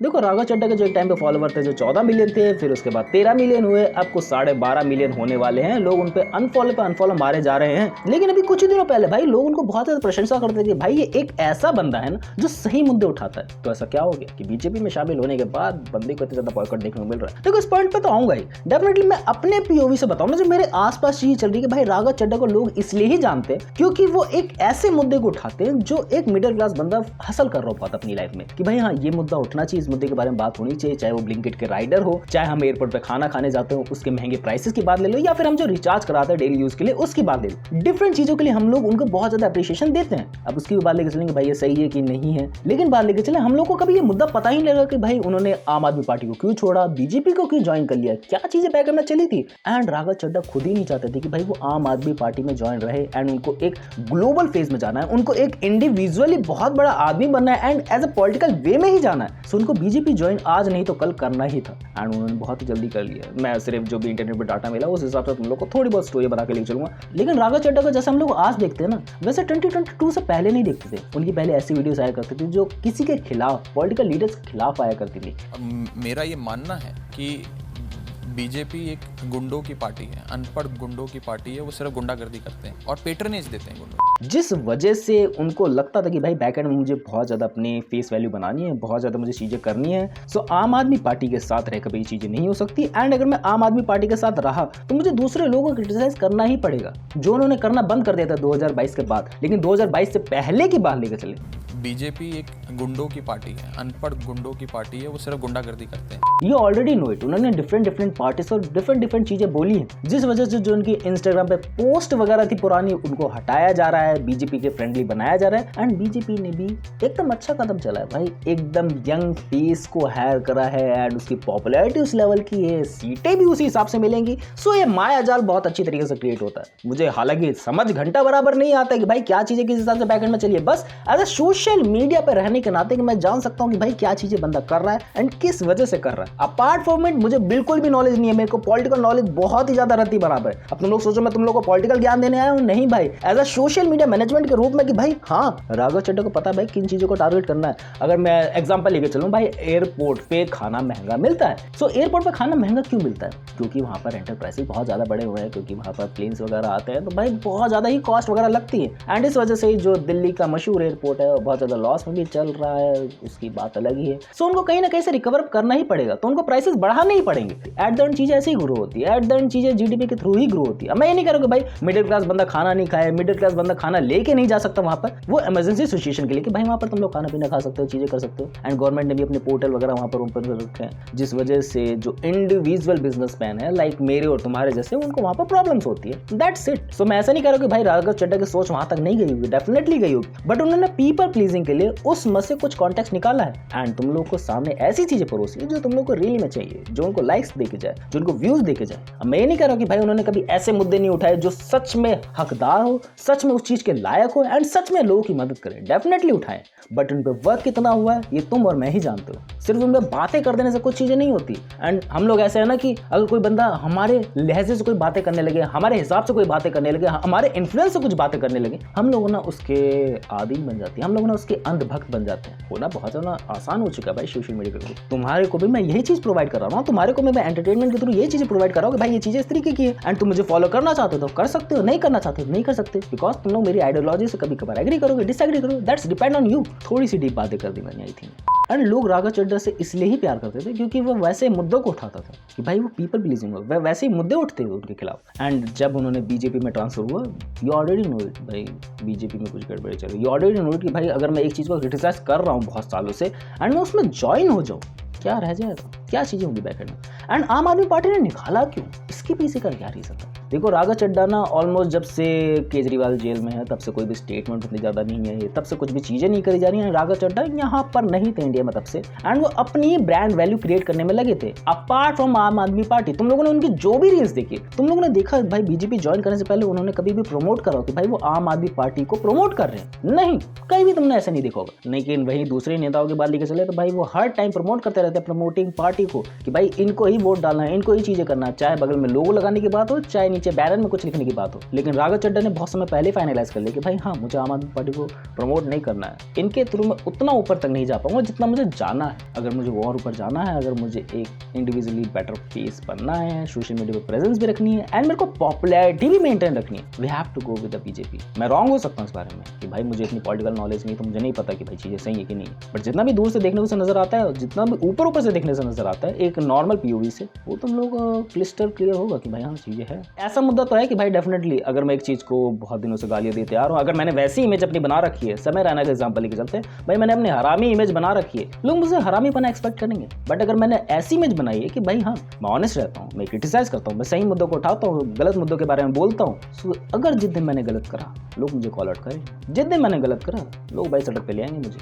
देखो राघव चड्ढा के जो एक टाइम पे फॉलोवर थे जो 14 मिलियन थे, फिर उसके बाद 13 मिलियन हुए, अब कुछ 12.5 मिलियन होने वाले हैं। लोग उन पे अनफॉलो मारे जा रहे हैं। लेकिन अभी कुछ ही दिनों पहले भाई लोग उनको बहुत ज्यादा प्रशंसा करते थे, भाई ये एक ऐसा बंदा है ना जो सही मुद्दे उठाता है। तो ऐसा क्या हो गया कि बीजेपी में शामिल होने के बाद बंदे को इतना ज्यादा बॉयकॉट देखने को मिल रहा है? देखो इस पॉइंट पे तो आऊंगा ही, डेफिनेटली मैं अपने पीओवी से बताऊं ना, जो मेरे आसपास चीज चल रही है कि भाई राघव चड्ढा को लोग इसलिए ही जानते हैं क्योंकि वो एक ऐसे मुद्दे को उठाते हैं जो एक मिडिल क्लास बंदा हासिल कर रहा होता अपनी लाइफ में, कि भाई हाँ ये मुद्दा उठना चाहिए, इस मुद्दे के बारे में बात होनी चाहिए। चाहे वो ब्लिंकिट के राइडर हो, चाहे हम एयरपोर्ट पे खाना खाने जाते हो उसके महंगे प्राइसेस की बात ले लो, या फिर हम जो रिचार्ज कराते हैं डेली यूज के लिए उसकी बात ले लो। डिफरेंट चीजों के लिए हम लोग उनको बहुत ज्यादा अप्रिशिएशन देते हैं। अब उसकी भी बात लेके चलेंगे भाई ये सही है कि नहीं है, लेकिन बात लेके चले हम लोग को कभी ये मुद्दा पता ही नहीं लगा कि भाई उन्होंने आम आदमी पार्टी को क्यों छोड़ा, बीजेपी को क्यों ज्वाइन कर लिया, क्या चीजें बैकअप में चली थी। एंड राघव चड्ढा खुद ही नहीं चाहते थे कि भाई वो आम आदमी पार्टी में ज्वाइन रहे एंड उनको एक ग्लोबल फेज में जाना है, उनको एक इंडिविजुअली बहुत बड़ा आदमी बनना है एंड एज ए पॉलिटिकल वे में ही जाना है। सो उनको बीजेपी ज्वाइन आज नहीं तो कल करना ही था एंड उन्होंने बहुत ही जल्दी कर लिया। मैं सिर्फ जो भी इंटरनेट पर डाटा मिला उस हिसाब से तुम लोग को थोड़ी बहुत स्टोरी बता के लेके चलूंगा। लेकिन राघव चड्ढा को जैसे हम लोग आज देखते हैं ना, वैसे 2022 से पहले नहीं देखते थे। उनकी पहले ऐसी वीडियोस आया करती थी जो किसी के खिलाफ, पॉलिटिकल लीडर्स के खिलाफ आया करती थी। मेरा ये मानना है कि बीजेपी एक गुंडों की पार्टी है, अनपढ़ गुंडों की पार्टी है। वो सिर्फ गुंडागर्दी करते हैं और पेट्रनेज देते हैं गुंडों, जिस वजह से उनको लगता था कि भाई बैकएंड में मुझे बहुत ज्यादा अपने फेस वैल्यू बनानी है, बहुत ज्यादा मुझे चीजें करनी है। सो आम आदमी पार्टी के साथ रह कभी चीजें नहीं हो सकती एंड अगर मैं आम आदमी पार्टी के साथ रहा तो मुझे दूसरे लोगों को क्रिटिसाइज करना ही पड़ेगा, जो उन्होंने करना बंद कर दिया था 2022 के बाद। लेकिन 2022 से पहले की बात लेकर चले, बीजेपी एक गुंडों की पार्टी है, अनपढ़ गुंडों की पार्टी है। वो सिर्फ गुंडागर्दी करते हैं। ये ऑलरेडी नो इट। उन्होंने डिफरेंट पार्टीज और डिफरेंट चीजें बोली हैं, जिस वजह से जो उनकी इंस्टाग्राम पे पोस्ट वगैरह थी पुरानी उनको हटाया जा रहा है, बीजेपी के फ्रेंडली बनाया जा रहा है। एंड बीजेपी ने भी एकदम अच्छा कदम चला है भाई, एकदम यंग फेस को हायर करा है एंड उसकी पॉपुलैरिटी उस लेवल की है, सीटें भी उसी हिसाब से मिलेंगी। सो ये माया जाल बहुत अच्छी तरीके से क्रिएट होता है। मुझे हालांकि समझ घंटा बराबर नहीं आता कि भाई क्या चीजें किस हिसाब से बैकएंड में चलिए, बस एज अ सोशल मीडिया पे रहने के नाते कि मैं जान सकता हूं कि भाई क्या चीजें बंदा कर रहा है एंड किस वजह से कर रहा है। अपार्ट फ्रॉम इट मुझे बिल्कुल भी नॉलेज नहीं है, मेरे को पॉलिटिकल नॉलेज बहुत ही ज्यादा रत्ती बराबर है। अब तुम लोग सोचो मैं तुम लोग को पॉलिटिकल ज्ञान देने आया हूं, नहीं भाई, as a social media management के रूप में कि भाई हाँ राघव चड्ढा को पता है भाई किन चीजों को टारगेट करना है। अगर मैं एग्जांपल लेके चलूं, भाई एयरपोर्ट पे खाना महंगा मिलता है। सो एयरपोर्ट पे खाना महंगा क्यों मिलता है? क्योंकि वहां पर रेंटल प्राइसेस बहुत ज्यादा बड़े हुए हैं, क्योंकि वहां पर प्लेन्स वगैरह आते हैं तो भाई बहुत ज्यादा ही कॉस्ट वगैरह लगती है। एंड इस वजह से जो दिल्ली का मशहूर एयरपोर्ट है वो बहुत ज्यादा लॉस में भी चल रहा है, उसकी बात अलग ही है। सो उनको कहीं ना कहीं से रिकवर करना ही पड़ेगा, तो उनको प्राइसेस बढ़ाने ही पड़ेंगे। एट द एंड चीजें ऐसे ही ग्रो होती है, एट द एंड चीजें जीडीपी के थ्रू ही ग्रो होती है। मैं ये नहीं कह रहा कि भाई मिडिल क्लास बंदा खाना नहीं खाए, मिडिल क्लास बंदा खाना लेके नहीं जा सकता वहां पर, वो इमरजेंसी सिचुएशन के लिए कि भाई वहां पर तुम लोग खाना पीना खा सकते हो, चीजें कर सकते हो। एंड गवर्नमेंट ने भी अपने पोर्टल वगैरह वहां पर ओपन कर रखे हैं, जिस वजह से जो इंडिविजुअल बिजनेसमैन है लाइक मेरे और तुम्हारे जैसे, उनको वहां पर प्रॉब्लम्स होती है। That's it. सो मैं ऐसा नहीं कह रहा कि भाई राघव चड्ढा की सोच वहां तक नहीं गई होगी, डेफिनेटली गई होगी, बट उन्होंने पीपल प्लीजिंग के लिए उस मत से कुछ कॉन्टेक्स्ट निकाला है एंड तुम लोग को सामने ऐसी चीजें परोसी जो तुम लोग को रियली में चाहिए, जो उनको लाइक्स देके जाए, जो उनको व्यूज देके जाए। अब मैं ये नहीं कह रहा कि भाई उन्होंने कभी ऐसे मुद्दे नहीं उठाए जो सच में हकदार हो, सच में उस चीज के लायक हो एंड सच में लोगों की मदद करे, डेफिनेटली उठाए, बट उन पे वर्क कितना हुआ है ये तुम और मैं ही जानते हो। सिर्फ उन पे बातें कर देने से कुछ चीजें नहीं होती। एंड हम लोग ऐसे है ना कि अगर कोई बंदा हमारे लहजे से कोई बातें करने लगे, हमारे हिसाब से कोई बातें करने लगे, हमारे इन्फ्लुएंस से कुछ बातें करने लगे, हम लोग ना उसके आदी बन जाते हैं, हम लोग ना उसके अंधभक्त बन जाते हैं। होना बहुत ज्यादा आसान हो चुका है भाई सोशल मीडिया के थ्रू। तुम्हारे को भी मैं यही चीज प्रोवाइड कर रहा हूँ, तुम्हारे को मैं एंटरटेनमेंट के थ्रू यही चीजें प्रोवाइड कर रहा हूँ कि भाई ये चीजें इस तरीके की है एंड तुम मुझे फॉलो करना चाहते हो तो कर सकते हो, नहीं करना चाहते हो नहीं कर सकते, बिकॉज तुम लोग मेरी आइडियोलॉजी से कभी कभार एग्री करोगे, डिसएग्री करोगे, दैट्स डिपेंड ऑन यू। थोड़ी सी डीप बातें कर दी मैंने आई थिंक। एंड लोग राघव चड्ढा से इसलिए ही प्यार करते थे क्योंकि वो वैसे मुद्दों को उठाता था कि भाई वो पीपल प्लीजिंग हो, वैसे ही मुद्दे उठते थे उनके खिलाफ। एंड जब उन्होंने बीजेपी में ट्रांसफर हुआ, यू ऑलरेडी नो इट भाई बीजेपी में कुछ गड़बड़ी चल रही, यू ऑलरेडी नो इट कि भाई अगर मैं एक चीज को क्रिटिसाइज कर रहा हूँ बहुत सालों से एंड मैं उसमें ज्वाइन हो जाऊँ, क्या रह जाएगा, क्या चीजें होंगी बैकएंड में। एंड आम आदमी पार्टी ने निकाला क्यों, इसके पीछे का क्या रीजन था? देखो राघव चड्ढा ना ऑलमोस्ट जब से केजरीवाल जेल में है तब से कोई भी स्टेटमेंट उतनी ज्यादा नहीं है, तब से कुछ भी चीजें नहीं करी जा रही हैं। राघव चड्ढा यहाँ पर नहीं थे इंडिया में तब से, एंड वो अपनी ब्रांड वैल्यू क्रिएट करने में लगे थे अपार्ट फ्रॉम आम आदमी पार्टी। तुम लोगों ने उनकी जो भी रील्स देखी, तुम लोगों ने देखा भाई बीजेपी ज्वाइन करने से पहले उन्होंने कभी भी प्रमोट करा कि भाई वो आम आदमी पार्टी को प्रमोट कर रहे हैं? नहीं, कहीं भी तुमने ऐसा नहीं देखा होगा। लेकिन वही दूसरे नेताओं की बात लेकर चले तो भाई वो हर टाइम प्रमोट करते रहते हैं प्रमोटिंग पार्टी को कि भाई इनको ही वोट डालना है, इनको ही चीजें करना है, चाहे बगल में लोगो लगाने की बात हो, चाहे नीचे नीचे बैनर में कुछ लिखने की बात हो, लेकिन राघव चड्ढा ने बहुत समय पहले फाइनलाइज कर लिया कि भाई हाँ, मुझे आम आदमी पार्टी को प्रमोट नहीं करना है, इनके थ्रू मैं उतना ऊपर तक नहीं जा पाऊंगा जितना मुझे जाना है। अगर मुझे और ऊपर जाना है, अगर मुझे एक इंडिविजुअली बेटर फेस बनना है, सोशल मीडिया पे प्रेजेंस भी रखनी है एंड मेरे को पॉपुलैरिटी भी मेंटेन रखनी है, we have to go with the BJP. मैं रॉन्ग हो सकता हूँ इस बारे में कि भाई मुझे इतनी पॉलिटिकल नॉलेज नहीं, तो मुझे नहीं पता कि भाई चीजें सही है कि नहीं, बट जितना भी दूर से देखने से नजर आता है, जितना भी ऊपर से देखने से नजर आता है एक नॉर्मल पीओवी से, वो तुम लोग क्लिस्टर क्लियर होगा कि भाई हाँ चीजें है। ऐसा मुद्दा तो है कि भाई डेफिनेटली अगर मैं एक चीज को बहुत दिनों से गालियां देते आ रहा हूँ, अगर मैंने वैसी इमेज अपनी बना रखी है, समय रैना का एग्जांपल लेके चलते हैं, भाई मैंने अपनी हरामी इमेज बना रखी है, लोग मुझसे हरामीपना एक्सपेक्ट करेंगे। बट अगर मैंने ऐसी इमेज बनाई है कि भाई हाँ, मैं ऑनेस्ट रहता हूँ, मैं क्रिटिसाइज करता हूँ, मैं सही मुद्दों को उठाता हूँ, गलत मुद्दों के बारे में बोलता हूँ, तो अगर जिस दिन मैंने गलत करा लोग मुझे कॉल आउट करें, जिस दिन मैंने गलत करा लोग भाई सड़क पे ले आएंगे मुझे,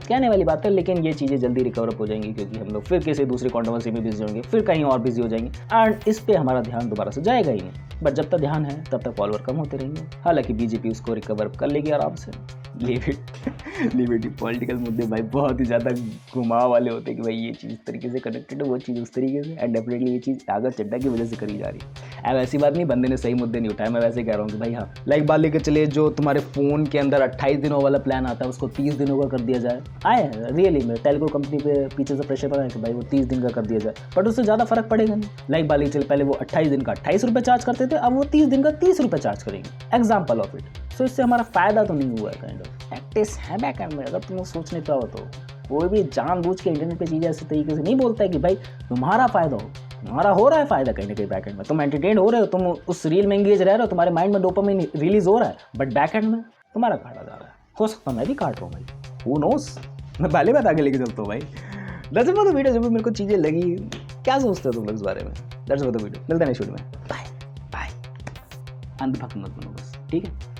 कहने वाली बात है। लेकिन ये चीज़ें जल्दी रिकवर अप हो जाएंगी क्योंकि हम लोग फिर किसी दूसरी कंट्रोवर्सी में बिजी होंगे, फिर कहीं और बिजी हो जाएंगे एंड इस पे हमारा ध्यान दोबारा से जाएगा ही नहीं। बट जब तक ध्यान है तब तक फॉलोअर कम होते रहेंगे। हालांकि बीजेपी उसको रिकवर कर लेगी आराम से। लिमिटेड पॉलिटिकल मुद्दे भाई बहुत ही ज़्यादा घुमाव वाले होते हैं कि भाई ये चीज़ इस तरीके से कनेक्टेड है, वो चीज़ उस तरीके से, एंड डेफिनेटली ये चीज़ राघव चड्ढा की वजह से करी जा रही है। अब ऐसी बात नहीं बंदे ने सही मुद्दे नहीं उठाए, मैं वैसे कह रहा हूँ कि भाई हाँ, लाइक बात लेकर चले, जो तुम्हारे फ़ोन के अंदर 28 दिनों वाला प्लान आता है उसको 30 दिनों का कर दिया जाए। आए रियली में टेलको कंपनी पे पीछे से प्रेशर पड़ा है कि भाई वो 30 दिन का कर दिया जाए, बट उससे ज़्यादा फर्क पड़ेगा नहीं। लाइक बात लेकर चले, पहले वो 28 दिन का 28 रुपये चार्ज करते थे, अब वो 30 दिन का 30 रुपये चार्ज करेंगे। Example of it. सो इससे हमारा फायदा तो नहीं हुआ है, काइंड ऑफ प्रैक्टिस है बैकएंड में। अगर तुम सोचने पाओ तो कोई भी जानबूझ के इंटरनेट पे चीज़ें ऐसे तरीके से नहीं बोलता है कि भाई तुम्हारा फायदा हो, तुम्हारा हो रहा है फायदा कहीं ना कहीं बैकएंड में, तुम एंटरटेन हो रहे हो, तुम उस रील में एंगेज रह रहे हो, तुम्हारे माइंड में डोपामाइन रिलीज हो रहा है, बट बैकएंड में तुम्हारा काटा जा रहा है। हो सकता मैं भी काट रहा हूँ भाई, हू नोस, मैं पहले बात आगे लेके चलता हूँ भाई। That's for the video. जब मेरे को चीज़ें लगी, क्या सोचते हो तुम लोग इस बारे में? That's for the video. मिलते हैं नेक्स्ट वीडियो में। Bye bye. अंधभक्त मत बनो बस, ठीक है।